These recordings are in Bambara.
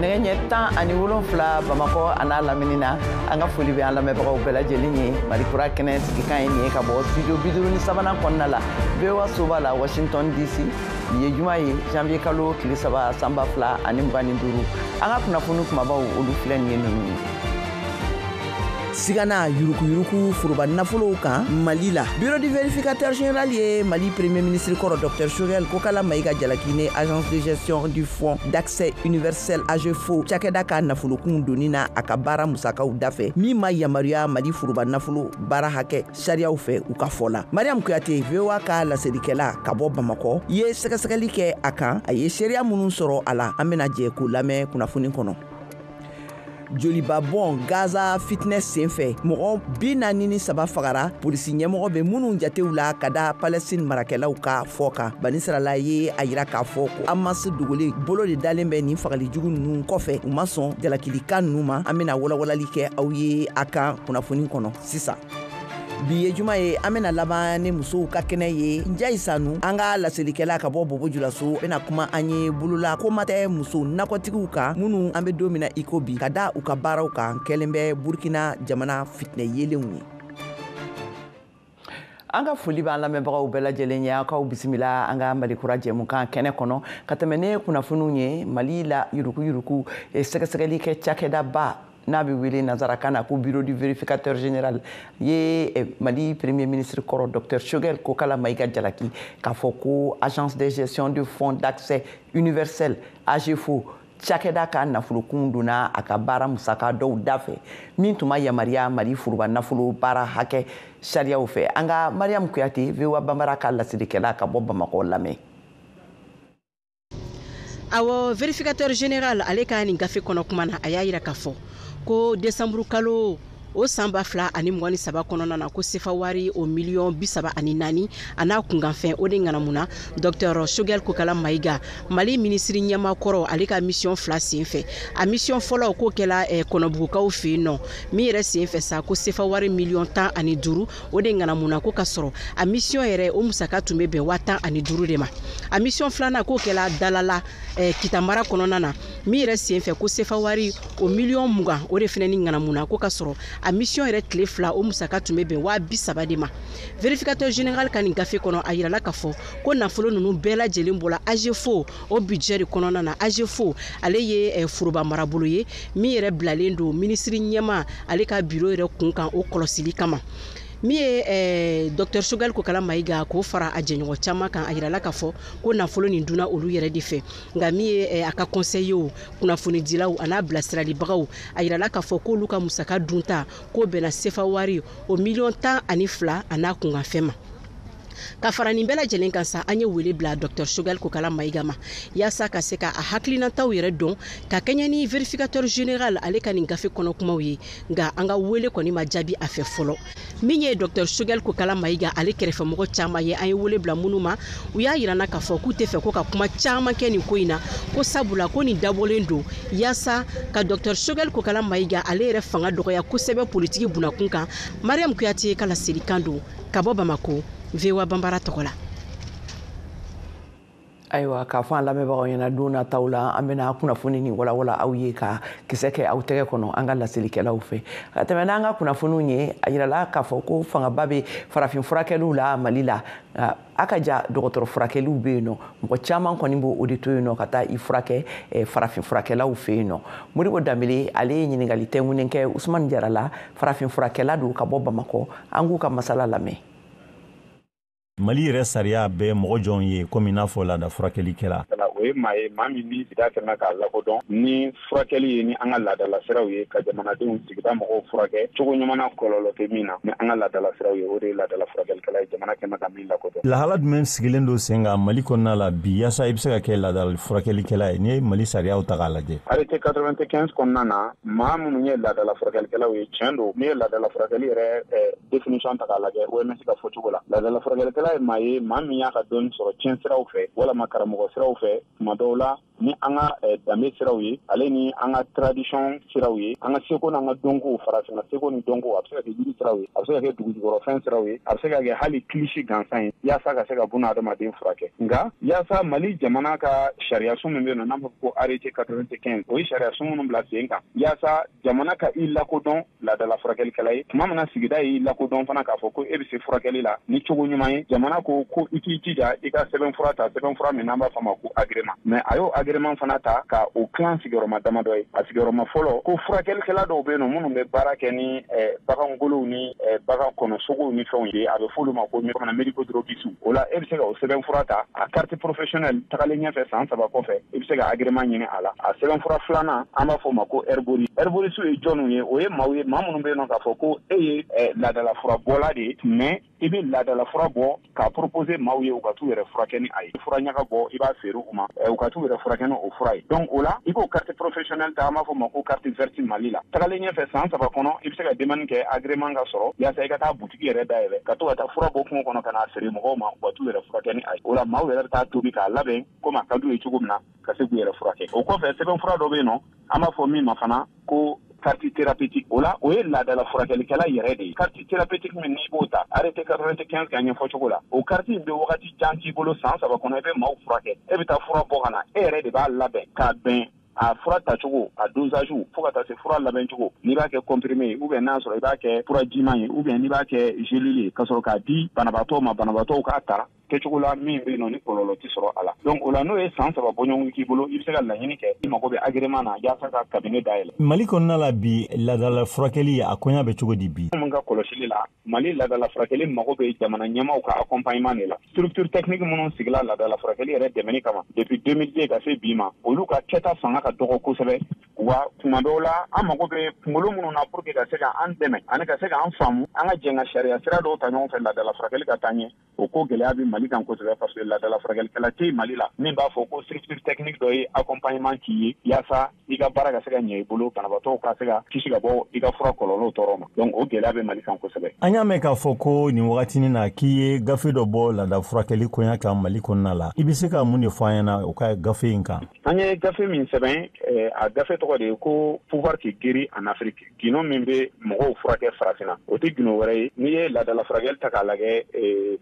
nege tan ani wolonfila Bamako ana laminina anga foli be an lamɛbagaw bɛɛ lajɛlen ye Mali kura kɛnɛ sigikan ye nin ye ka bɔ studio 57 kɔnɔna la VOA soba la Washington DC ye juma ye janvier kalo tile 3 sanba 2025 anga kunnafoni kumabaw olu filɛ nin ye ninnu Sigana yuruku furuba nafolo kan Mali la bureau du vérificateur général ye Mali premier ministre kɔrɔ Dr Choguel Kokala Maïga Jalakine agence de gestion du fonds d'accès universel AGFO cakɛda ka nafolokun donina a ka baara musakaw dafɛ min ma yamaruya Mali furuba nafolo baara hakɛ sariyaw fɛ u ka fɔ la Mariam Kuyate VOA ka laselikɛla ka bɔ Bamako ye sɛgɛsɛgɛli kɛ a kan a ye sariya minnu sɔrɔ a la an bɛna jɛ k'o lamɛn kunnafoni kɔnɔ Joliba bon Gaza fitness senfɛ mɔgɔ 43 fagara polisi ɲɛmɔgɔ bɛ minnu jatew la ka da Palestine marakɛlaw ka fɔ kan Banisirala ye a yira k'a fɔ ko Hamas dogole bolo de dalen bɛ nin fagali jugu ninnu kɔfɛ u ma sɔn jalakilikan ninnu ma an bɛna walawalali kɛ aw ye a kan kunnafoni kɔnɔ sisan bi ye juma ye an bɛna laban ni musow ka kɛnɛ ye Njayi Sanu an ka laselikɛla ka bɔ Bobo Julaso bɛna kuma an ye bolola ko ma tɛ muso nakɔtigiw kan minnu an bɛ don min na iko bi ka da u ka baaraw kan kɛlen bɛ Burkina jamana fitinɛ yelenw ye an ka foli b'an lamɛnbagaw bɛɛ lajɛlen ye aw k'aw bisimila an ka Mali kura jɛmukan kɛnɛ kɔnɔ ka tɛmɛ ne kunnafoniw ye Mali la yuruku sɛgɛsɛgɛli kɛ cakɛdaba n'a bɛ wele nanzarakan na ko bureau du vérificateur général ye Mali premier ministre kɔrɔ Dr Choguel Kokala Maïga Jalaki k'a fɔ ko agence de gestion du fonds d'accès universel AGFO cakɛda ka nafolokun donna a ka baara musaka dɔw dafɛ min tun ma yamaruya Mali furuba nafolo baara hakɛ sariyaw fɛ an ka Mariam Kuyate VOA Bambara ka laselikɛla ka bɔ Bamako lamɛn Awo vérificateur général ale ka nin gafe kɔnɔ kuma na a y'a yira k'a fɔ ko décembre kalo o san 2023 kɔnɔna na ko sefa wari o million 34 a n'a kunkanfɛn o de ŋanamuna Dr Choguel Kokala Maïga Mali ministre ɲɛma kɔrɔ ale ka mission 2 senfɛ a mission fɔlɔ ko kɛla kɔnɔbugukaw fɛ yen nɔ min yɛrɛ senfɛ sa ko sefa wari million 15 o de ŋanamuna ko ka sɔrɔ a mission yɛrɛ o musaka tun bɛ bɛn 15 de ma a mission 2nan ko kɛla dalala kitamara kɔnɔna na min yɛrɛ senfɛ ko sefa wari o million 20 o de fɛnɛ ni ŋanamuna ko ka sɔrɔ a mission yɛrɛ tile 2 o musaka tun bɛ bɛn 30 de ma vérificateur général ka nin gafe kɔnɔ a yirala k'a fɔ ko nafolo ninnu bɛɛ lajɛlen bɔla AGFO o budget de kɔnɔna na AGFO ale ye furuba marabolo ye min yɛrɛ bilalen don ministre ɲɛma ale ka bureau yɛrɛ kun kan o kɔlɔsili kama min ye Dr Choguel Kokala Maïga k'o fara a jɛɲɔgɔn caman kan a yirala k'a fɔ ko nafolo nin duna olu yɛrɛ de fɛ nka min ye a ka conseiller kunnafonidilaw a n'a bilasiralibagaw a yirala k'a fɔ k'olu ka musaka dunta k'o bɛnna sefa wari o million 12 a n'a kunkanfɛn ma ka fara nin bɛɛ lajɛlen kan sa an ye wele bila Dr Choguel Kokala Maïga ma yaasa ka se ka a hakilinataw yɛrɛ dɔn ka kɛɲɛ ni vérificateur général ale ka nin gafe kɔnɔ kumaw ye nka an ka wele kɔni ma jaabi a fɛ fɔlɔ min ye Dr Choguel Kokala Maïga ale kɛrɛfɛmɔgɔ caman ye an ye wele bila minnu ma u y'a yirana k'a fɔ k'u tɛ fɛ ko ka kuma caman kɛ nin ko in na ko sabula ko nin dabɔlen don yaasa ka Dr Choguel Kokala Maïga ale yɛrɛ fanga dɔgɔya kosɛbɛ politiki bunakun kan Mariam Kuyate ka laselikan don ka bɔ Bamako VOA Bambara tɔgɔ la ayiwa k'a fɔ an lamɛnbagaw ɲɛna don nataw la an bɛna kunnafoni ni walawala aw ye ka kisɛ kɛ aw tɛgɛ kɔnɔ an ka laselikɛlaw fɛ ka tɛmɛ n'an ka kunnafoniw ye a yirala k'a fɔ ko fangaba bɛ farafin furakɛliw la Mali la a ka ja dɔgɔtɔrɔ furakɛliw bɛ yen nɔ mɔgɔ caman kɔni b'o o de to yen nɔ ka taa i furakɛ farafin furakɛlaw fɛ yen nɔ Modibo Dambele ale ye ɲininkali tɛŋunen kɛ Usmane Jarala farafin furakɛla don ka bɔ Bamako an k'u ka masala lamɛn Mali yɛrɛ sariya bɛ mɔgɔ jɔn ye komi n'a fɔ laada furakɛlikɛla o ye maa ye maa min ni sida kɛmɛ k'a lakodɔn ni furakɛli ye ni an ka laadala siraw ye ka jamanadenw sigida mɔgɔw furakɛ cogo ɲuman na kɔlɔlɔ tɛ min na ni an ka laadala siraw ye o de ye laadala furakɛlikɛla ye jamana kɛmɛ ka min lakodɔn lahala jumɛn sigilen don sen kan Mali kɔnɔna la bi yaasa i bɛ se ka kɛ laadala furakɛlikɛla ye ni ye Mali sariyaw ta k'a lajɛ arrêté 95 kɔnɔna na maa minnu ye laadala furakɛlikɛlaw ye tiɲɛ don ni ye laadala furakɛli yɛrɛ définition ta k'a lajɛ OMS ka fɔcogo la laadala furakɛlikɛla ye maa min y'a ka dɔnni sɔrɔ tiɲɛ siraw fɛ walama karamɔgɔ siraw fɛ tuma dɔw la ni an ka danbe siraw ye ale ni an ka tradition siraw ye an ka seko n'an ka dɔnko farafinna seko ni dɔnko a bɛ se ka kɛ yiri siraw ye a bɛ se ka kɛ dugujukɔrɔfɛn siraw ye a bɛ se ka kɛ hali kilisi gansan ye yaasa ka se ka buna adamaden furakɛ nka yaasa Mali jamana ka sariyasun min bɛ yen nɔ n'an b'a fɔ ko arrêté 95 o ye sariyasun minnu bila sen kan yaasa jamana ka i lakodɔn laadala furakɛlikɛla ye tuma min na sigida y'i lakodɔn fana k'a fɔ ko e bɛ se furakɛli la ni cogo ɲuman ye jamana ko i k'i jija i ka sɛbɛnfura ta sɛbɛnfura min n'an b'a fɔ ma ko agrément mais a y'o agrément fana ta ka o tilan sigiyɔrɔma damadɔ ye a sigiyɔrɔma fɔlɔ ko furakɛlikɛla dɔw bɛ yen nɔ minnu bɛ baara kɛ ni bagangolow ni bagan kɔnɔsogow ni fɛnw ye a bɛ f'olu ma ko médico-droguistes o la e bɛ se ka o sɛbɛnfura ta a carte professionnelle tagalen ɲɛfɛ san 3 kɔfɛ i bɛ se ka agrément ɲini a la a sɛbɛnfura filanan an b'a fɔ o ma ko herboriste ye jɔnw ye o ye maaw ye maa minnu bɛ yen nɔ k'a fɔ ko e ye laadala fura bɔla de ye mais i bɛ laadala fura bɔ k'a proposer maaw ye u ka t'u yɛrɛ furakɛ ni a ye fura ɲaga bɔ i b'a feere u ma u ka t'u yɛrɛ furakɛ ni o fura ye donc o la i k'o carte professionnelle ta an b'a fɔ o ma ko carte verte Mali la tagalen ɲɛfɛ san 3 kɔnɔ i bɛ se ka demande kɛ agrément ka sɔrɔ yaasa i ka taa butigi yɛrɛ dayɛlɛ ka to ka taa fura bɔ kungo kɔnɔ ka n'a feere mɔgɔw ma u ka t'u yɛrɛ furakɛ ni a ye o la maaw yɛrɛ bɛ taa tobi k'a labɛn komi a ka d'u ye cogo min na ka se k'u yɛrɛ furakɛ o kɔfɛ sɛbɛnfura dɔ bɛ yen nɔ an b'a fɔ min ma fana ko carte thérapeutique o la o ye laadala furakɛlikɛla yɛrɛ de ye carte thérapeutique min n'i b'o ta arrêté 95 ka ɲɛfɔ cogo la o carte in bɛ wagati jan k'i bolo san 3 kɔnɔ i bɛ maaw furakɛ e bɛ taa fura bɔ ka na e yɛrɛ de b'a labɛn k'a bɛn a fura tacogo a dosage fo ka taa se fura labɛn cogo n'i b'a kɛ comprimé ye ou bien n'a sɔrɔ i b'a kɛ fura jiman ye ou bien n'i b'a kɛ gelule ye ka sɔrɔ k'a di banabaatɔw ma banabaatɔw k'a ta kɛcogo la min bɛ yen nɔ ni kɔlɔlɔ tɛ sɔrɔ a la donc o la n'o ye san 3 bɔɲɔgɔn k'i bolo i bɛ se ka laɲini kɛ i mago bɛ agrément na yaasa ka cabinet dayɛlɛ. Mali kɔnɔna la bi laadala furakɛli a koɲa bɛ cogo di bi. Minnu ka kɔlɔsili la Mali laadala furakɛli mago bɛ jamana ɲɛmaaw ka accompagnement de la structure technique minnu sigila laadala furakɛli yɛrɛ dɛmɛni kama depuis 2010 ka se bi ma olu ka kɛta fanga ka dɔgɔ kosɛbɛ wa tuma dɔw la an mago bɛ kunkolo minnu na pour que ka se ka an dɛmɛ ani ka se ka an faamu an ka jɛn ka sariya sira dɔw ta ɲɔgɔn fɛ laadala furakɛli ka taa ɲɛ o ko gɛlɛya bɛ Mali kan kosɛbɛ parce que laadala furakɛlikɛla tɛ Mali la min b'a fɔ ko structure technique dɔ ye accompagnement k'i ye yaasa i ka baara ka se ka ɲɛ i bolo banabaatɔw ka se ka kisi ka bɔ i ka fura kɔlɔlɔw tɔɔrɔ ma donc o gɛlɛya bɛ Mali kan kosɛbɛ. An y'a mɛn k'a fɔ ko nin wagatinin na k'i ye gafe dɔ bɔ laada furakɛli koɲa kan Mali kɔnɔna la i bɛ se ka mun de fɔ an ɲɛna o ka gafe in kan. An ye gafe min sɛbɛn a gafe tɔgɔ de ye ko pouvoir qui guérit en Afrique gindo min bɛ mɔgɔw furakɛ farafinna o tɛ gindo wɛrɛ ye n'i ye laadala furakɛli ta k'a lajɛ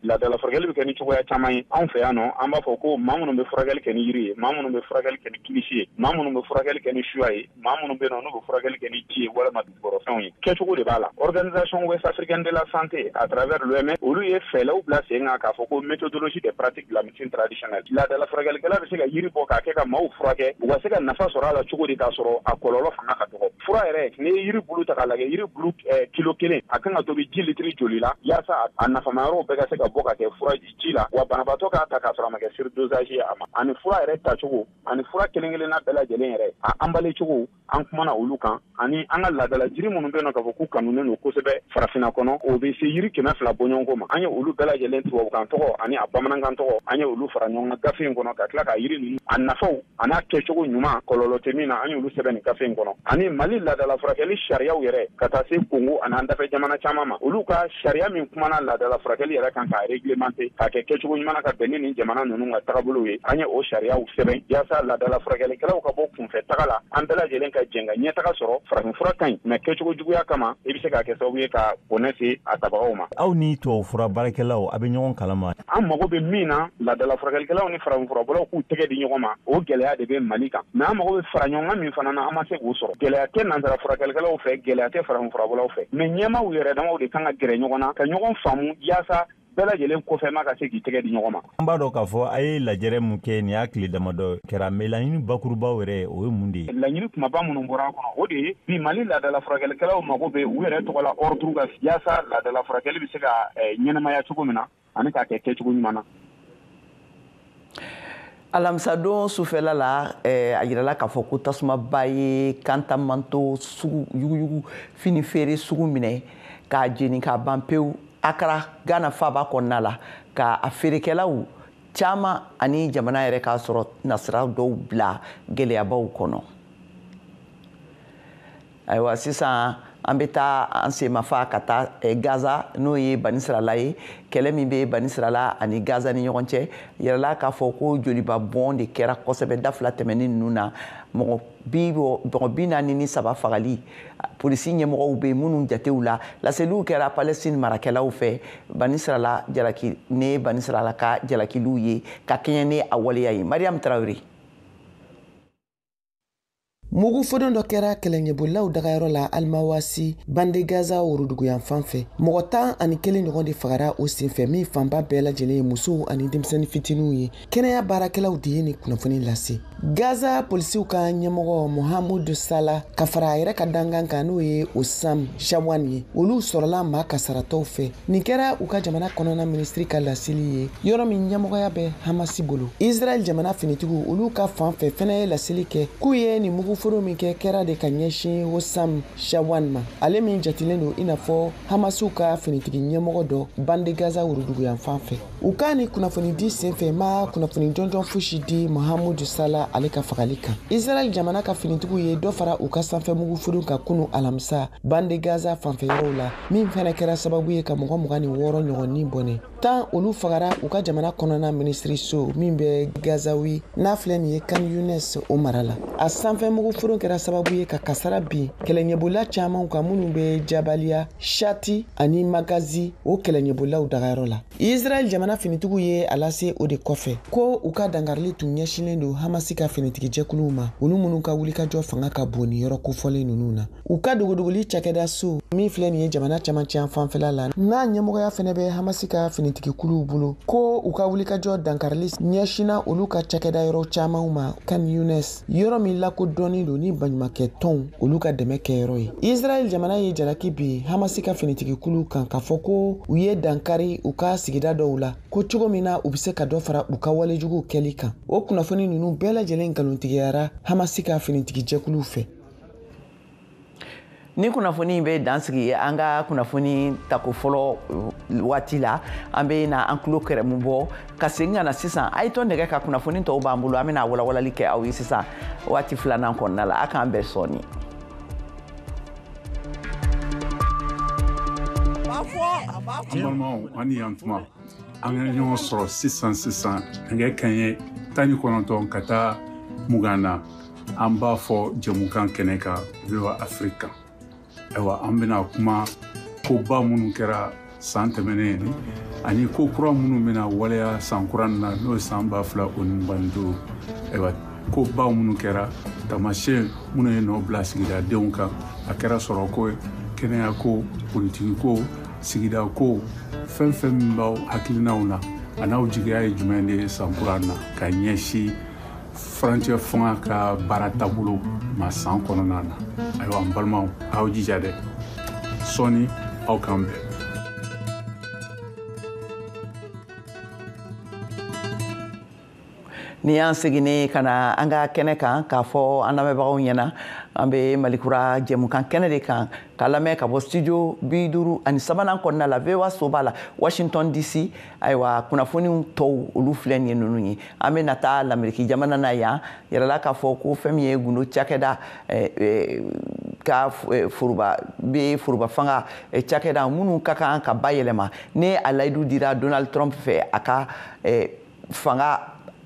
laadala furakɛli bɛ kɛ ni cogoya caman ye anw fɛ yan nɔ an b'a fɔ ko maa minnu bɛ furakɛli kɛ ni yiri ye maa minnu bɛ furakɛli kɛ ni kilisi ye maa minnu bɛ furakɛli kɛ ni suya ye maa minnu bɛ yen nɔ n'u bɛ furakɛli kɛ ni ji ye walima dugukɔrɔfɛnw ye kɛcogo de b'a la organisation ouest africaine de la santé à travers l'OMS olu ye fɛɛrɛw bila sen kan k'a fɔ ko méthodologie de pratique de la médecine traditionnelle laadala furakɛlikɛla bɛ se ka yiri bɔ k'a kɛ ka maaw furakɛ u ka se ka nafa sɔrɔ a la cogo di k'a sɔrɔ a kɔlɔlɔ fanga ka dɔgɔ fura yɛrɛ n'i ye yiri bulu ta k'a lajɛ yiri bulu kilo 1 a kan ka tobi ji litiri joli la yaasa a nafamayɔrɔw bɛɛ ka se ka bɔ ka kɛ fura ji la wa banabaatɔ k'a ta k'a sɔrɔ a ma kɛ surdosage ye a ma ani fura yɛrɛ tacogo ani fura kelen kelenna bɛɛ lajɛlen yɛrɛ a emballé cogo an kumana olu kan ani an ka laadala jiri minnu bɛ yen nɔ k'a fɔ k'u kanunen don kosɛbɛ farafinna kɔnɔ o bɛ se yiri 200 bɔɲɔgɔnko ma an ye olu bɛɛ lajɛlen tubabukan tɔgɔ ani a bamanankan tɔgɔ an ye olu fara ɲɔgɔn kan gafe in kɔnɔ ka tila ka yiri ninnu a nafaw a n'a kɛcogo ɲuman kɔlɔlɔ tɛ min na an y'olu sɛbɛn nin gafe in kɔnɔ ani Mali laadala furakɛli sariyaw yɛrɛ ka taa se Congo ani an dafɛ jamana caman ma olu ka sariya min kumana laadala furakɛli yɛrɛ kan k'a réglementer k'a kɛ kɛcogo ɲuman na ka bɛn ni nin jamana ninnu ka tagabolo ye an ye o sariyaw sɛbɛn yaasa laadala furakɛlikɛlaw ka bɔ kunfɛ taga la an bɛɛ lajɛlen ka jɛn ka ɲɛtaga sɔrɔ farafinfura ka ɲi mais kɛcogo juguya kama i bɛ se k'a kɛ sababu ye ka bɔnɛ se a tabagaw ma. Aw ni tubabufura baarakɛlaw a bɛ ɲɔgɔn kalama. An mago bɛ min na laadala furakɛlikɛlaw ni farafinfurabɔlaw k'u tɛgɛ di ɲɔgɔn ma o gɛlɛya de bɛ Mali kan mais an mago bɛ fara ɲɔgɔn kan min fana na an ma se k'o sɔrɔ gɛlɛya tɛ nanzara furakɛlikɛlaw fɛ gɛlɛya tɛ farafinfurabɔlaw fɛ mais ɲɛmaaw yɛrɛ damaw de kan ka gɛrɛ ɲɔgɔn na ka ɲɔgɔn faamu yaasa bɛɛ lajɛlen kɔfɛ ma ka se k'i tɛgɛ di ɲɔgɔn ma. An b'a dɔn k'a fɔ a ye lajɛrɛ mun kɛ nin y'a tile damadɔ kɛra mais laɲini bakurubaw yɛrɛ o ye mun de ye. Laɲini kumaba minnu bɔra a kɔnɔ o de ye bi Mali laadala furakɛlikɛlaw mago bɛ u yɛrɛ tɔgɔ la ordre ka yaasa laadala furakɛli bɛ se ka ɲɛnamaya cogo min na ani k'a kɛ kɛcogo ɲuman na. Alamisadon sufɛla la a yirala k'a fɔ ko tasumaba ye kantamanto sugu yuguyugu fini feere sugu minɛ k'a jeni k'a ban pewu Akara Ghana faaba kɔnɔna la ka a feerekɛlaw caman ani jamana yɛrɛ k'a sɔrɔ nasira dɔw bila gɛlɛyabaw kɔnɔ. Ayiwa sisan an bɛ taa an semafa ka taa Gaza n'o ye banisirala ye kɛlɛ min bɛ banisirala ani Gaza ni ɲɔgɔn cɛ yɛrɛla k'a fɔ ko joliba bɔn de kɛra kosɛbɛ da fila tɛmɛnin ninnu na mɔgɔ 43 fagali polisi ɲɛmɔgɔw bɛ minnu jatew la laseliw kɛra Palestine marakɛlaw fɛ banisirala jalaki ne banisirala ka jalakiliw ye ka kɛɲɛ ni a waleya ye Mariam Traoré. Mugu fodon dɔ kɛra kɛlɛɲɛbolilaw dagayɔrɔ la Alimawasi bande Gaza woroduguyan fan fɛ mɔgɔ 11 ɲɔgɔn de fagara o senfɛ min fanba bɛɛ lajɛlen ye musow ani denmisɛnnin fitininw ye kɛnɛya baarakɛlaw de ye ni kunnafoni lase Gaza polisiw ka ɲɛmɔgɔ Mohamed Salah ka fara a yɛrɛ ka dangan kan n'o ye Osam Shawan ye olu sɔrɔla maa kasaratɔw fɛ nin kɛra u ka jamana kɔnɔna ministri ka laseli ye yɔrɔ min ɲɛmɔgɔya bɛ Hamasi bolo Israel jamana finitigiw olu ka fan fɛ fɛnɛ ye laseli kɛ k'u ye ni mugu foro min kɛra de ka ɲɛsin Osam Shawan ma ale min jatilen don inafɔ Hamasiw ka finitigi ɲɛmɔgɔ dɔ bande Gaza woroduguyan fan fɛ u ka ni kunnafoni di senfɛ ma kunnafoni jɔnjɔn fosi di Mohamed Salah ale ka fagali kan Israel jamana ka finitigiw ye dɔ fara u ka sanfɛ mugu furu ka kunu alamisa bande Gaza fanfɛ yɔrɔw la min fɛnɛ kɛra sababu ye ka mɔgɔ 26 ɲɔgɔnnin bɔnɛ 10 olu fagara u ka jamana kɔnɔna ministri so min bɛ Gazawi n'a filɛ nin ye Khan Younes o mara la a sanfɛ mugu furu kɛra sababu ye ka kasara bin kɛlɛɲɛbolila caman ka minnu bɛ Jabaliya Shati ani Magazi o kɛlɛɲɛbolilaw dagayɔrɔ la Israel jamana finitigiw ye a lase o de kɔfɛ ko u ka dangarili tun ɲɛsinnen don Hamasi ka finitigi jɛkuluw ma olu minnu ka wulikajɔ fanga ka bon ni yɔrɔ kofɔlen ninnu na u ka duguduguli cakɛda so min filɛ nin ye jamana camancɛ fanfɛla la n'a ɲɛmɔgɔya fɛnɛ bɛ Hamasi ka finitigi kuluw bolo ko u ka wulikajɔ dankarili ɲɛsina olu ka cakɛda yɔrɔ camanw ma Khan Younes yɔrɔ min lakodɔnnen don ni baɲumankɛ tɔnw olu ka dɛmɛ kɛyɔrɔ ye Israel jamana ye jalaki bi Hamasi ka finitigi kulu kan k'a fɔ ko u ye dankari u ka sigida dɔw la ko cogo min na u bɛ se ka dɔ fara u ka walejuguw kɛli kan o kunnafoni ninnu bɛɛ lajɛlen nkalontigiyara Hamasi ka finitigi jɛkuluw fɛ ni kunnafoni bɛ dansigi an ka kunnafoni tako fɔlɔ waati la an bɛ na an tulo kɛrɛmu bɔ ka segin ka na sisan a ye to nɛgɛ ka kunnafoni tɔw b'an bolo an bɛna walawalali kɛ aw ye sisan waati filanan kɔnɔna la a k'an bɛɛ sɔɔni an balimaw an ni yan tuma an ka ɲɔgɔn sɔrɔ sisan nɛgɛ kanɲɛ 19 ka taa 20 na an b'a fɔ jɛmukan kɛnɛ kan VOA Afrique ayiwa an bɛna kuma koba minnu kɛra san tɛmɛnen ye ani ko kura minnu bɛna waleya san kura na n'o ye san 2025 ayiwa koba minnu kɛra tamasiyɛn minnu ye nɔ bila sigidadenw kan a kɛra sɔrɔ ko kɛnɛya ko politiki ko sigida ko fɛn fɛn min b'aw hakilinaw na a n'aw jigiya ye jumɛn de ye san kura na ka ɲɛsin furancɛ fanga ka baara taabolo ma san kɔnɔna na ayiwa n balimaw aw jija dɛ sɔɔni aw k'an bɛn ni y'an seginne ka na an ka kɛnɛ kan k'a fɔ an lamɛnbagaw ɲɛna an bɛ malikura jɛmukan kɛnɛ de kan ka lamɛn ka bɔ studio 53 kɔnɔna la VOA so b'a la Washington DC ayiwa kunnafoniw tɔw olu filɛ nin ye ninnu ye an bɛ na taa lamɛriki jamana na yan yɛrɛla k'a fɔ ko fɛn min ye gundo cakɛda ka foroba fanga cakɛda minnu ka kan ka bayɛlɛma ne a layidu dira Donald Trump fɛ a ka fanga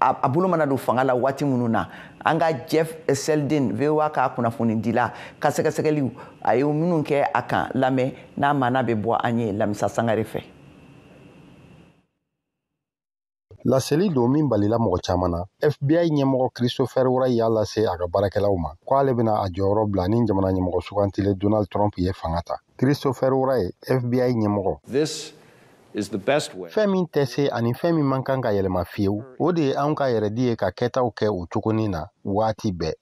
a bolo mana don fanga la waati minnu na an ka Jeff Seldin VOA ka kunnafoni dila ka sɛgɛsɛgɛliw a ye minnu kɛ a kan lamɛn n'a mana bɛ bɔ an ye Lamisa Sangare fɛ laseli don min balila mɔgɔ caman na FBI ɲɛmɔgɔ Christopher Wray y'a lase a ka baarakɛlaw ma ko ale bɛna a jɔyɔrɔ bila ni jamana ɲɛmɔgɔ sugantilen Donald Trump ye fanga ta Christopher Wray FBI ɲɛmɔgɔ fɛn min tɛ se ani fɛn min man kan ka yɛlɛma fiyewu o de ye anw ka yɛrɛdi ye ka kɛtaw kɛ o cogonin na waati bɛɛ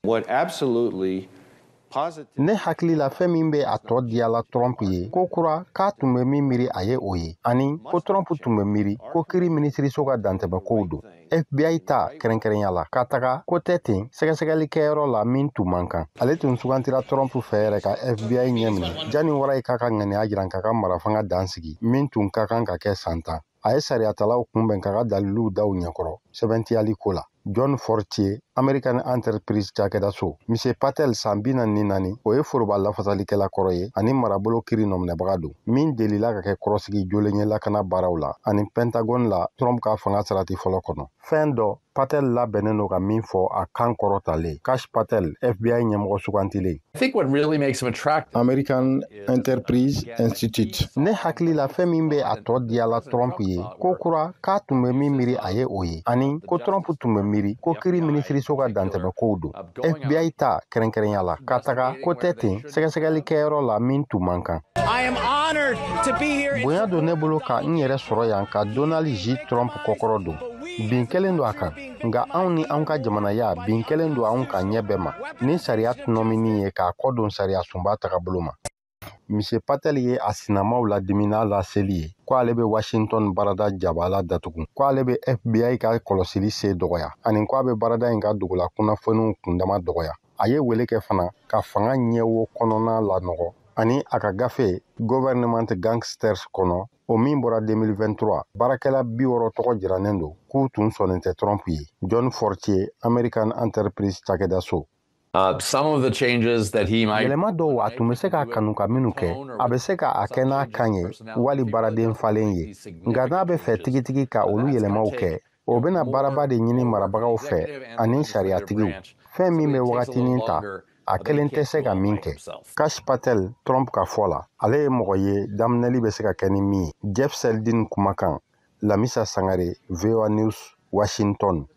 ne hakili la fɛn min bɛ a tɔ diyala Trump ye ko kura k'a tun bɛ min miiri a ye o ye ani ko Trump tun bɛ miiri ko kiiri minisiriso ka dantɛmɛkow don FBI ta kɛrɛnkɛrɛnya la ka taga ko tɛ ten sɛgɛsɛgɛlikɛyɔrɔ la min tun man kan ale tun sugantira Trump fɛ yɛrɛ ka FBI ɲɛ minɛ janni Wray ka ŋaniya jiran ka ka marafanga dan sigi min tun ka kan ka kɛ san 10 a ye sariyatalaw kunbɛn ka ka daliliw daw ɲɛkɔrɔ sɛbɛntiyali ko la John Fortier American Enterprise cakɛda so Mise Patel san 44 o ye foroba lafasalikɛla kɔrɔ ye ani marabolo kiri nɔminɛbaga don min delila ka kɛ kɔrɔsigi jolenɲɛ lakana baaraw la ani Pentagon la Trump ka fanga sarati fɔlɔ kɔnɔ. Fɛn dɔ Patel labɛnnen don ka min fɔ a kan kɔrɔtalen. Kash Patel, FBI ɲɛmɔgɔ sugantilen. I think what really makes him attractive American Enterprise Institute. Ne hakili la fɛn min bɛ a tɔ diyala Trump ye ko kura k'a tun bɛ min miiri a ye o ye ani ko Trump tun bɛ miiri ko kiri minisiriso ka dantɛmɛ kow don. FBI ta kɛrɛnkɛrɛnya la ka taga ko tɛ ten sɛgɛsɛgɛlikɛyɔrɔ la min tun man kan. Bonya don ne bolo ka n yɛrɛ sɔrɔ yan ka Donald J. Trump kɔkɔrɔ don. Bin kelen don a kan nka anw ni anw ka jamanaya bin kelen don anw ka ɲɛ bɛɛ ma ni sariya tunɔmini ye k'a kɔ don sariya sunba tagabolo ma. Mise Patel ye a sinamaw ladimina laseli ye ko ale bɛ Washington barada jabala datugu ko ale bɛ FBI ka kɔlɔsili se dɔgɔya ani ko a bɛ barada in ka dugula kunnafoniw kundama dɔgɔya. A ye wele kɛ fana ka fanga ɲɛwo kɔnɔna lanɔgɔ ani a ka gafe Government Gangsters kɔnɔ o min bɔra 2023 baarakɛla 60 tɔgɔ jiranen don k'u tun sɔnnen tɛ Trump ye. John Fortier, American Enterprise cakɛda so. some of the changes that he might Yɛlɛma dɔw a tun bɛ se ka kanu ka minnu kɛ a bɛ se ka a kɛ n'a kan ye wali baaraden falen ye nka n'a bɛ fɛ tigitigi ka olu yɛlɛmaw kɛ o bɛna baaraba de ɲini marabagaw fɛ ani sariyatigiw fɛn min bɛ wagatinin ta a kelen tɛ se ka min kɛ. Kash Patel Trump ka fɔ la ale ye mɔgɔ ye daminɛli bɛ se ka kɛ ni min ye. Jeff Seldin kumakan Lamisa Sangare VOA News Washington.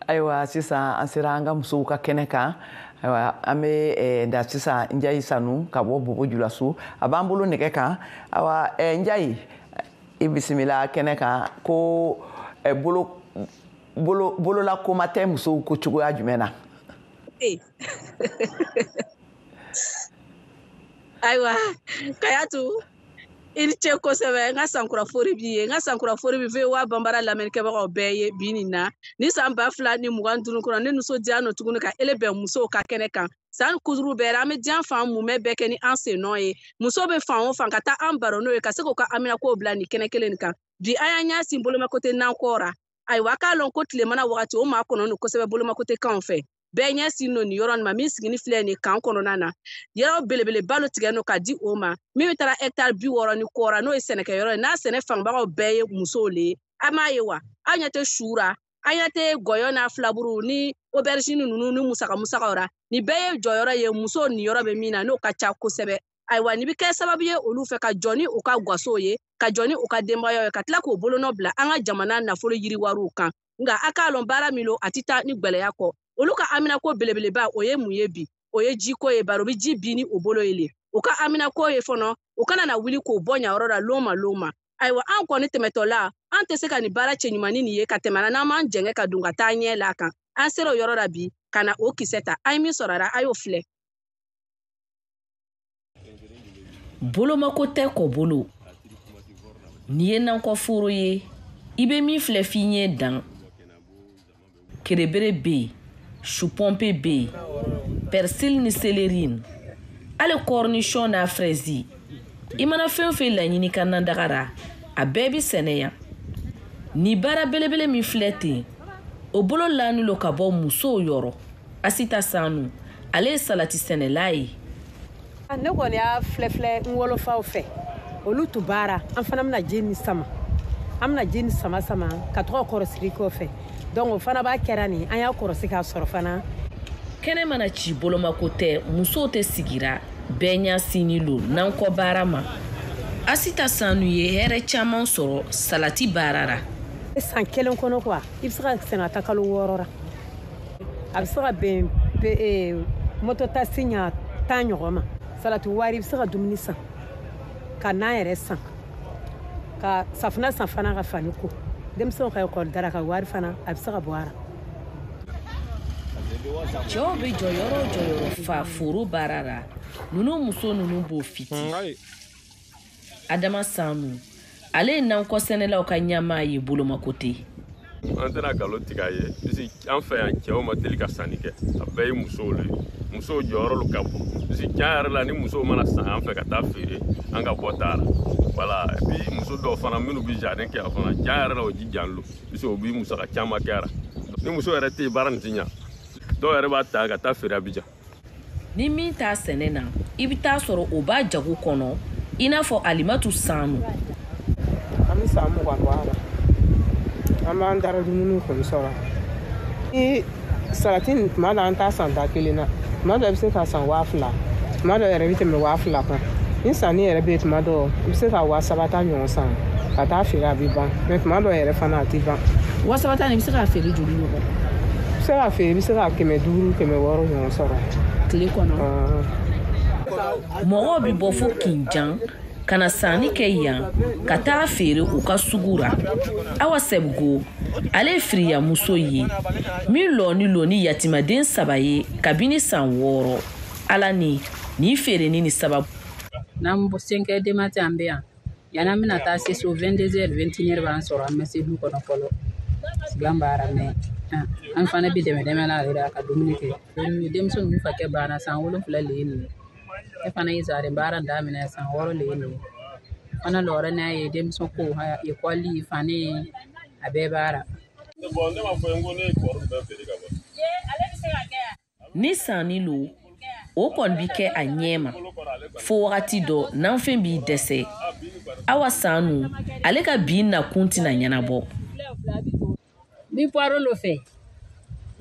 Ayiwa sisan an sera an ka musow ka kɛnɛ kan ayiwa an bɛ da sisan Njayi Sanu ka bɔ Bobo Julaso a b'an bolo nɛgɛ kan ayiwa Njayi i bisimila kɛnɛ kan ko bolola koma tɛ musow ko cogoya jumɛn na. Ayiwa Kayatu i ni ce kosɛbɛ n ka sankurafori b'i ye n ka sankurafori bɛ VOA Banbara lamɛnnikɛbagaw bɛɛ ye bi nin na ni san 2025 kɔnɔ ne nisɔndiya nɔ tuguni ka ele bɛn musow ka kɛnɛ kan san kuduru bɛɛ an bɛ diɲɛ fan mumɛ bɛɛ kɛ ni an sen nɔ ye muso bɛ fan o fan ka taa an baro n'o ye ka se k'u ka Aminako bila nin kɛnɛ kelen nin kan bi an y'an ɲɛsin bolomakote nankɔra ayiwa k'a lɔn ko tilemana wagati o maa kɔnɔ don kosɛbɛ bolomakote kanw fɛ bɛɛ ɲɛsin no nin yɔrɔ nin ma min sigini filɛ nin kan kɔnɔna na yɔrɔ belebeleba lo tigɛ no ka di o ma min bɛ taara hectare 60 ni kɔra n'o ye sɛnɛkɛyɔrɔ ye n'a sɛnɛ fangbagaw bɛɛ ye musow le ye an m'a ye wa an ɲɛ tɛ suura an ɲɛ tɛ gɔyɔ n'a filaburu ni aubergine ninnu ni musakaw ra nin bɛɛ ye jɔyɔrɔ ye musow nin yɔrɔ bɛ min na n'o ka ca kosɛbɛ ayiwa nin bɛ kɛ sababu ye olu fɛ ka jɔ ni u ka gasow ye ka jɔ ni u ka denbayaw ye ka tila k'o bolonɔ bila an ka jamana nafolo yiriwariw kan nka a k'a lɔn baara min lo a tɛ taa ni gwɛlɛya kɔ olu ka Aminako belebeleba o ye mun ye bi o ye jiko ye bari o bɛ ji bin ni o bolo ye le u ka Aminako ye fɔlɔ u kana na wuli k'o bɔ ɲayɔrɔ la lon ma ayiwa an kɔni tɛmɛtɔ la an tɛ se ka nin baara cɛ ɲuman nin ye ka tɛmɛ n'an m'an jɛngɛ ka don ka taa ɲɛ la kan an sera o yɔrɔ la bi ka na o kisɛ ta an ye min sɔrɔ a y'o filɛ. Bolomako tɛ kɔ bolo n'i ye nankɔ foro ye i bɛ min filɛ f'i ɲɛ dan kerebere bɛ yen chupompe bɛ yen persil ni céleri hali cornichon n'a fraise i mana fɛn o fɛn laɲini ka na dagara a bɛɛ bɛ sɛnɛ yan ni baara belebele min filɛ ten o bolo laani lo ka bɔ musow yɔrɔ Asita Sanu ale ye salati sɛnɛla ye. Ne kɔni y'a filɛ n wolofaw fɛ olu tu baara an fana bɛna jeni sama an bɛna jeni sama ka tɔgɔ kɔrɔsigi kɔfɛ donc o fana b'a kɛra nin an y'a kɔrɔsi k'a sɔrɔ fana. Kɛnɛ mana ci bolomako tɛ musow tɛ sigira bɛɛ ɲa sini lo nankɔ baara ma. Asita Sanu ye hɛrɛ caman sɔrɔ salati baara ra. San kelen kɔnɔ quoi i bɛ se ka sɛnɛ ta kalo 6 ra a bɛ se ka bɛn moto tasi ɲa 10 ɲɔgɔn ma salati wari i bɛ se ka dumuni san ka nan yɛrɛ san ka safunɛ san fana ka fani ko denmisɛnw ka ekɔli dara ka wari fana a bɛ se ka bɔ a ra. Cɛw bɛ jɔyɔrɔ fa foro baara ra ninnu muso ninnu b'o fiti. Adama Sanu ale ye nankɔ sɛnɛlaw ka ɲɛmaa ye bolomako tɛ. An tɛna nkalon tigɛ a ye bisi an fɛ yan cɛw ma deli ka sanni kɛ a bɛɛ ye musow le musow jɔyɔrɔ ka bon bisi tiɲɛ yɛrɛ la ni musow mana san an fɛ ka taa feere an ka bɔ t'a la voilà et puis muso dɔw fana minnu bɛ jardin kɛ a fana tiɲɛ yɛrɛ la o ji jan lo bisi o bɛ musaka caman kɛ a la ni muso yɛrɛ tɛ baara nin ti ɲa dɔw yɛrɛ b'a ta ka taa feere Abidjan. Ni min t'a sɛnɛ na i bɛ taa sɔrɔ o b'a jago kɔnɔ i n'a fɔ Alimatu Sanu. An bɛ san 20 bɔ a la an b'an dara dumuni kɔni sɔrɔ ni salati nin tuma dɔ an t'a san 10,000 na tuma dɔ i bɛ se ka san 2,000 tuma dɔ yɛrɛ bɛ tɛmɛ 2,000 kan ni sanni yɛrɛ bɛ yen tuma dɔ i bɛ se ka 7,000 ta ɲɔgɔn san ka taa feere a bɛ ban mɛ tuma dɔ yɛrɛ fana a tɛ ban. 7,000 ta nin i bɛ se k'a feere joli ɲɔgɔn? I bɛ se k'a feere i bɛ se ka 500 500 ɲɔgɔn sɔrɔ tile kɔnɔ. Mɔgɔw bɛ bɔ fo Kinjan ka na sanni kɛ yan ka taa feere u ka sugu ra. Awa Sebugo ale ye firiya muso ye min lɔni yatimaden 3 ye kabini san 6 ala ni feere ni sababu. N'an bɔ 5 heures du matin an bɛ yan yan'an bɛna taa se so 22 heures 21 heures b'an sɔrɔ an bɛ se du kɔnɔ fɔlɔ sigan baara mɛ an fana bɛ dɛmɛ la yɛrɛ ka dumuni kɛ denmuso ninnu fakɛ banna san 7 le ye nin e fana y'i sari baara daminɛ san 6 le ye nin fana lɔrɛ n'a ye denmuso ko ekɔli fani a bɛɛ baara. Ni sanni lo o kɔni bi kɛ a ɲɛma fo wagati dɔ n'an fɛn b'i dɛsɛ Awa Sanu ale ka bi nakun tɛna ɲɛnabɔ. Bi paro lo fɛ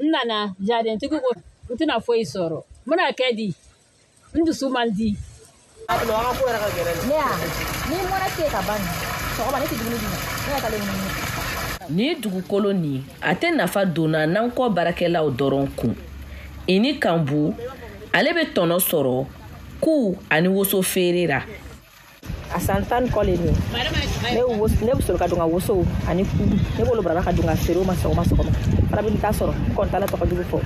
n nana jardin tigi ko n tɛna foyi sɔrɔ n bɛna kɛ di n dusu man di. Ni dugukolo ni a tɛ nafa donna n'an kɔ baarakɛlaw dɔrɔn kun. I ni Kanbu ale bɛ tɔnɔ sɔrɔ ku ani woso feere ra. A san 10 kɔ le ni ne bɛ sɔrɔ ka don ka woso ani ku ne b'olu bara ka don ka feere o ma sɔgɔma fana bɛ taa sɔrɔ kɔntala tɔgɔ jugu fɔ.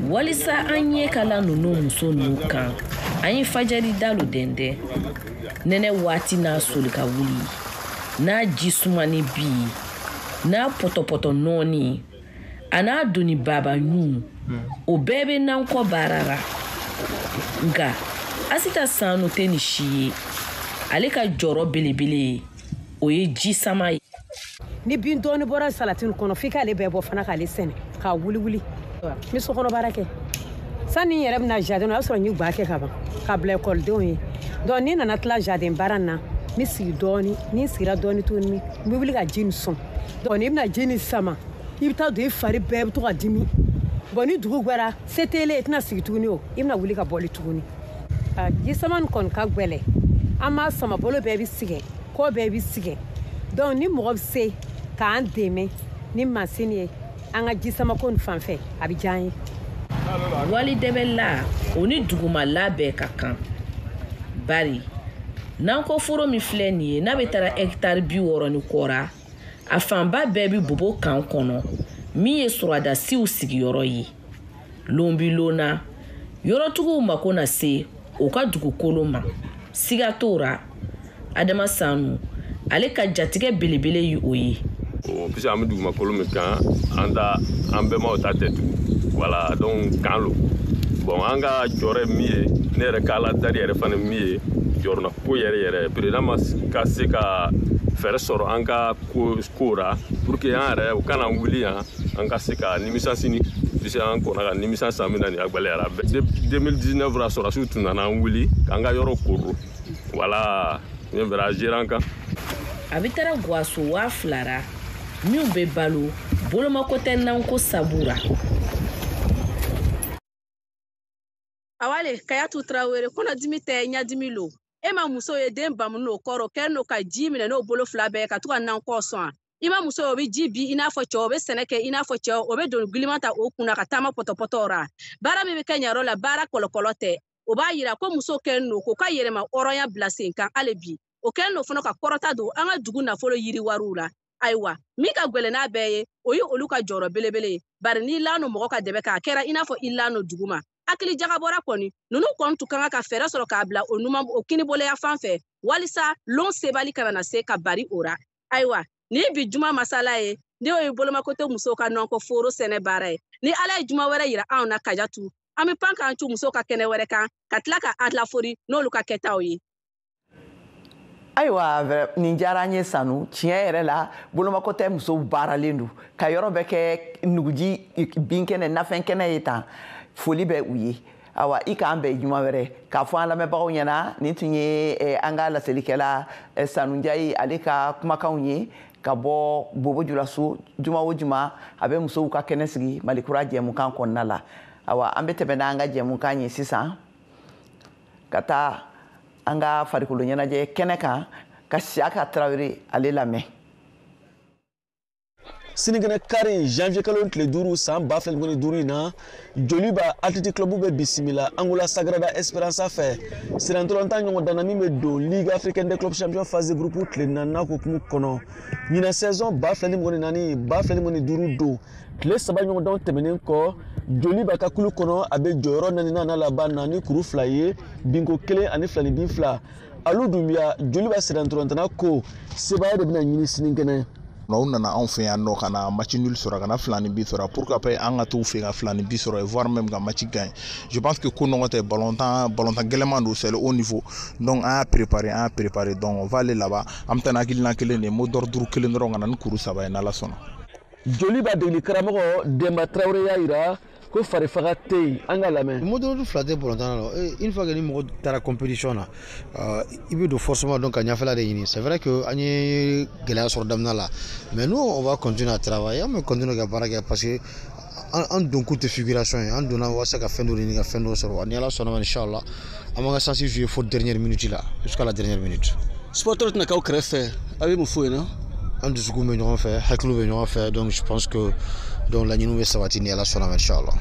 Walisa an ɲɛ kala ninnu muso ninnu kan an ye fajari dalu dɛndɛ nɛnɛ waati n'a soli ka wuli n'a ji sumani bi n'a pɔtɔpɔtɔ nɔɔni a n'a doni baba ɲu o bɛɛ bɛ n'an kɔ baara ra nka Asita Sanu tɛ ni si ye ale ka jɔrɔ belebele o ye ji sama ye. Ni bin dɔɔni bɔra salati kɔnɔ f'i k'ale bɛɛ bɔ fana k'ale sɛnɛ k'a wuli n bɛ sokɔnɔ baara kɛ sanni yɛrɛ bɛna jardin o y'a sɔrɔ n y'u ba kɛ ka ban ka bila ekɔlidenw ye donc ni nana tila jardin baara na ni sigi dɔɔni ni sigira dɔɔni tuguni n bɛ wuli ka ji nin sɔn donc ni bɛna ji nin sama i bɛ taa don i fari bɛɛ bɛ to ka dimi bon ni dugu gwɛra se tele i tɛna sigi tuguni o i bɛna wuli ka bɔli tuguni ji sama nin kɔni ka gwɛlɛ an b'a sama bolo bɛɛ bɛ sigɛ kɔ bɛɛ bɛ sigɛ donc ni mɔgɔ bɛ se k'an dɛmɛ ni masini ye an ka ji sama ko nin fan fɛ a bɛ diya an ye. Wali dɛbɛ la o ni dugumala bɛɛ ka kan bari n'an ko foro min filɛ nin ye n'a bɛ taara hectare 60 ni kɔra a fanba bɛɛ bɛ bobo kan kɔnɔ min ye suradasiw sigiyɔrɔ ye lonbilona yɔrɔtigiw mako na se o ka dugukolo ma siga t'o ra Adama Sanu ale ka jatigɛ belebele ye o ye. Puisque an bɛ dugumakolo min kan an bɛɛ ta tɛ tugun voilà donc kan lo bon an ka jɔrɔ min ye ne yɛrɛ ka ala dari yɛrɛ fana min ye jɔrɔna ko yɛrɛ président ma ka se ka fɛɛrɛ sɔrɔ an ka ko ra pour que an yɛrɛ u kana wuli yan an ka se ka nimisa sini puisque an kɔnna ka nimisa san min na nin agwɛlɛyara 2019 ra sɔrɔsiw tun nana an wuli k'an ka yɔrɔ koro voilà ne bɛra agir an kan. A bɛ taara Gwaso 2,000 ra min bɛ balo bolomako tɛ nanko sabura. Awale Kayatu Traoré kɔnɔ dimi tɛ ɲadimi lo e ma muso ye den bamu n'o kɔrɔ kɛ n'o ka ji minɛ n'o bolo 2 bɛɛ ka to ka nan kɔ sɔn i ma muso o bɛ ji bi i n'a fɔ cɛ o bɛ sɛnɛ kɛ i n'a fɔ cɛ o bɛ don gilima ta o kunna ka taama pɔtɔpɔtɔ ra baara min bɛ kɛ ɲɛyɔrɔ la baara kɔlɔkɔlɔ tɛ o b'a yira ko muso kɛ n'o ko ka yɛlɛma hɔrɔnya bila sen kan hali bi o kɛ n'o fana ka kɔrɔta don an ka dugu nafolo yiriwariw la ayiwa min ka gwɛlɛn n'a bɛɛ ye o ye olu ka jɔrɔ belebele ye bari n'i lano mɔgɔ ka dɛbɛ k'a kɛra i n'a fɔ i lano dugu ma hakili jagabɔra kɔni ninnu kɔni tun kan ka fɛɛrɛ sɔrɔ k'a bila o kiniboloya fan fɛ walisa lon sebali kana na se ka bari o ra ayiwa ni bi juma masala ye ne ye bolomakote musow ka nɔnkɔ foro sɛnɛ baara ye ni ala ye juma wɛrɛ yira anw na Kajatu an bɛ pan k'an cu musow ka kɛnɛ wɛrɛ kan ka tila ka an lafori n'olu ka kɛtaw ye. ayiwa nin diyara an ye sanu tiɲɛ yɛrɛ la bolomako tɛ musow baaralen don ka yɔrɔ bɛ kɛ nuguji binkɛnɛ nafɛnkɛnɛ ye tan foli bɛ u ye awa i k'an bɛn juma wɛrɛ k'a fɔ an lamɛnbagaw ɲɛna nin tun ye an ka laselikɛla Sanu Njayi ale ka kumakanw ye ka bɔ Bobo Julaso juma o juma a bɛ musow ka kɛnɛ sigi Malikura jɛmukan kɔnɔna la awa an bɛ tɛmɛ n'an ka jɛmukan ye sisan ka taa an ka farikolo ɲɛnajɛ kɛnɛ kan ka Siyaka Tarawele ale lamɛn. Sinigɛnɛ kari janvier kalo tile 5 san 2025 in na Joliba Athletic Club bɛ bisimila Angola Sagrada Esperança fɛ sirantɔlɔntan ɲɔgɔn danna min bɛ don Ligue Africaine des Clubs Champions phase de groupe tile 4 hukumu kɔnɔ ɲinɛ saison 2024 2025 don tile 3 ɲɔgɔndanw tɛmɛnen kɔ Joliba ka kulu kɔnɔ a bɛ jɔyɔrɔ 4 laban na ni kuru 2 ye binko 1 ani filani bin 2 Alu Dumbuya Joliba sirantɔlɔntana ko sebaya de bɛna ɲini sinikɛnɛ. On nana anw fɛ yan nɔ kana match nul sɔrɔ kana filani bi sɔrɔ pour que après an ka t'u fɛ ka filani bi sɔrɔ et voire même ka match gagner. Je pense que ko nɔgɔ tɛ ballontan gɛlɛman don c'est le haut niveau. Donc an y'a préparé donc on va aller là-bas an bɛ taa n'akilina kelen de mot d'ordre kelen dɔrɔn ka na ni kuru 3 ye n'Ala sɔnna. Joliba degeli karamɔgɔ Demba Traoré y'a yira ko farifaga tɛ yen an ka lamɛn. Mot d'ordre fila tɛ ballontan na une fois que ni mɔgɔ taara compétition na i bɛ don forcément donc ka ɲɛfɛla de ɲini c'est vrai que an ye gɛlɛya sɔrɔ daminɛ la mais nous on va continuer à travailler an bɛ continuer ka baara kɛ parce que an don kun tɛ figuration ye an donna walasa ka fɛn dɔ ɲini ka fɛn dɔ sɔrɔ ni Ala sɔnna ma inchallah an b'an ka chance jouer fo dernière minute la jusqu'à la dernière minute. Supporter tɛna k'aw kɛrɛfɛ a bɛ mun f'u ɲɛna. An dusukun bɛ ɲɔgɔn fɛ hakiliw bɛ ɲɔgɔn fɛ donc je pense que donc laɲiniw bɛ sabati ni Ala sɔnna ma inchallah.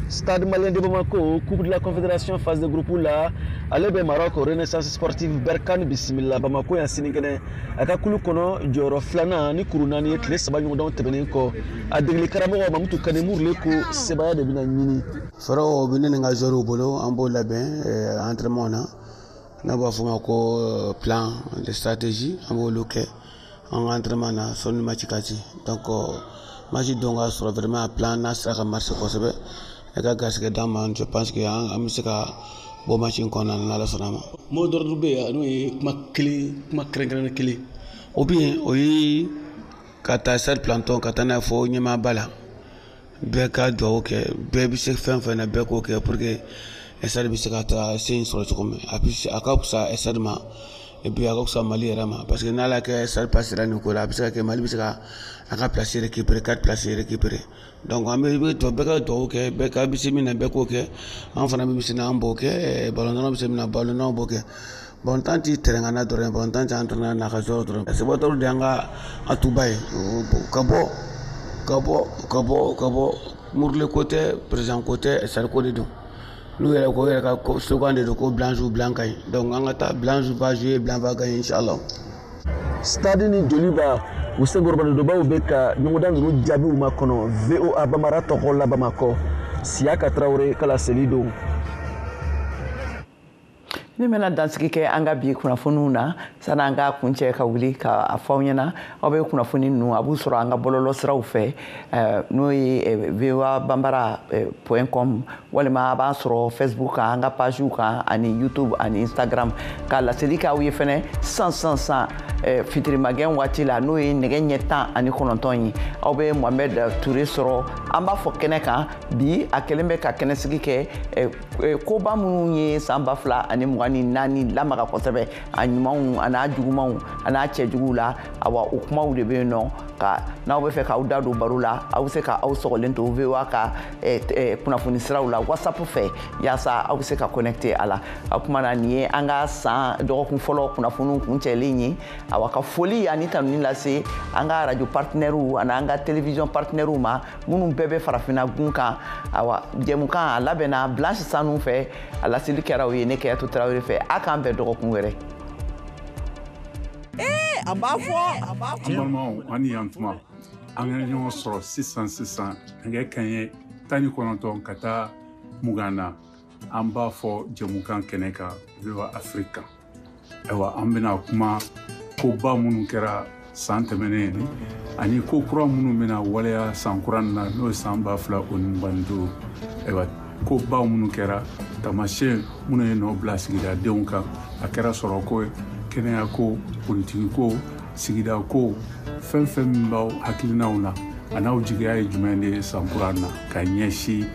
Stade malien de Bamako, Coupe de la Confédération phase de groupe là, ale bɛ Maroc Renaissance sportive Berkane bisimila Bamako yan sinikɛnɛ a ka kulu kɔnɔ jɔyɔrɔ 2 ni kuru 4 ye tile 3 ɲɔgɔndanw tɛmɛnen kɔ a degeli karamɔgɔ Mamutu Kane Murle ko sebaya de bɛna ɲini. Fɛɛrɛw bɛ ne ni n ka joueurs bolo an b'o labɛn entraînement na n'a b'a fɔ ma ko plan de stratégie an b'olu kɛ an ka entraînement na sɔnni match ka ci donc match don ka sɔrɔ vraiment plan n'a sera ka marcher kosɛbɛ e ka garisɛgɛ d'an ma je pense que an bɛ se ka bɔ match in kɔnɔna na n'Ala sɔnna ma. Mot d'ordre bɛ yen n'o ye kuma kɛrɛnkɛrɛnnen kelen. ou bien o ye ka taa stade planton ka taa n'a ye fɔ ɲɛmaaba la bɛɛ ka dugawu kɛ bɛɛ bɛ se fɛn fɛn na bɛɛ k'o kɛ pour que stade bɛ se ka taa se in sɔrɔ cogo min a ka fisa stade ma et puis a ka fisa Mali yɛrɛ ma parce que n'Ala kɛ stade passera nin ko la a bɛ se ka kɛ Mali bɛ se ka a ka place récupérer 4 places récupérer donc an bɛ bɛɛ ka dugawu kɛ bɛɛ ka bɛ se min na bɛɛ k'o kɛ an fana bɛ se na an b'o kɛ ballon bɛ se min na ballon b'o kɛ ballon ti terrain dɔrɔn ballon ti entraîneur n'a ka joueur dɔrɔn supporter de an ka a tuba ye ka bɔ Murle côté président côté Sarko de don n'u yɛrɛ ko yɛrɛ ka slogan de don ko blanc joue blanc gagne donc an ka taa blanc joue va jouer blanc va gagner inchallah. Stade ni Joliba u senkɔrɔbani dɔbaaw bɛ ka ɲɔgɔndan ninnu jaabiw ma kɔnɔ VOA Bambara tɔgɔ la Bamakɔ Siyaka Tarawele kala seli don. Ni mena dansigi kɛ an ka bi kunnafoniw na sani an ka kuncɛ ka wuli k'a fɔ aw ɲɛna aw bɛ kunnafoni ninnu a b'u sɔrɔ an ka bɔlɔlɔ siraw fɛ n'o ye VOA Bambara .com walima a b'a sɔrɔ Facebook kan an ka pagew kan ani YouTube ani Instagram ka laseli k'aw ye fɛnɛ san fitirimagɛn waati la n'o ye nɛgɛ ɲɛ 19 ye aw bɛ Mohamed Touré sɔrɔ an b'a fɔ kɛnɛ kan bi a kɛlen bɛ ka kɛnɛsigi kɛ koba minnu ye san 2024 lamaga kosɛbɛ a ɲumanw a n'a jugumanw a n'a cɛjuguw la awa o kumaw de bɛ yen nɔ ka n'aw bɛ fɛ k'aw da don baro la aw bɛ se ka aw sɔgɔlen to VOA ka kunnafoni siraw la WhatsApp fɛ yaasa aw bɛ se ka connecter a la o kuma na nin ye an ka san dɔgɔkun fɔlɔ kunnafoniw kuncɛlen ye awa ka foli ani tanuni lase an ka radio partenaires ani an ka télévision partenaires ma minnu bɛɛ bɛ farafinna gun kan awa jɛmukan a labɛnna Blanche Sanu fɛ a laseli kɛra o ye ne Kɛyatu Tarawele fɛ a k'an bɛn dɔgɔkun wɛrɛ. A b'a fɔ balimaw ani yan tuma an ka ɲɔgɔn sɔrɔ sisan nɛgɛ kanɲɛ 19 ka taa 20 na an b'a fɔ jɛmukan kɛnɛ kan VOA Afrique ayiwa an bɛna kuma koba minnu kɛra san tɛmɛnen ani ko kura minnu bɛna waleya san kura na n'o ye san 2025 ayiwa koba minnu kɛra taamasiyɛn minnu ye nɔ bila sigidadenw kan a kɛra sɔrɔ ko ye kɛnɛya ko politiki ko sigida ko fɛn fɛn min b'aw hakilinaw na a n'aw jigiya ye jumɛn de ye san kura na ka ɲɛsin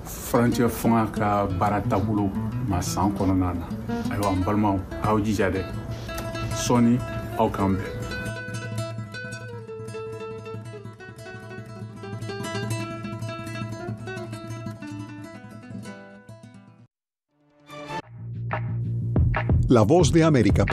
furancɛ fanga ka baara taabolo ma san kɔnɔna na ayiwa an balimaw aw jija dɛ sɔɔni aw k'an bɛn. La Voz de América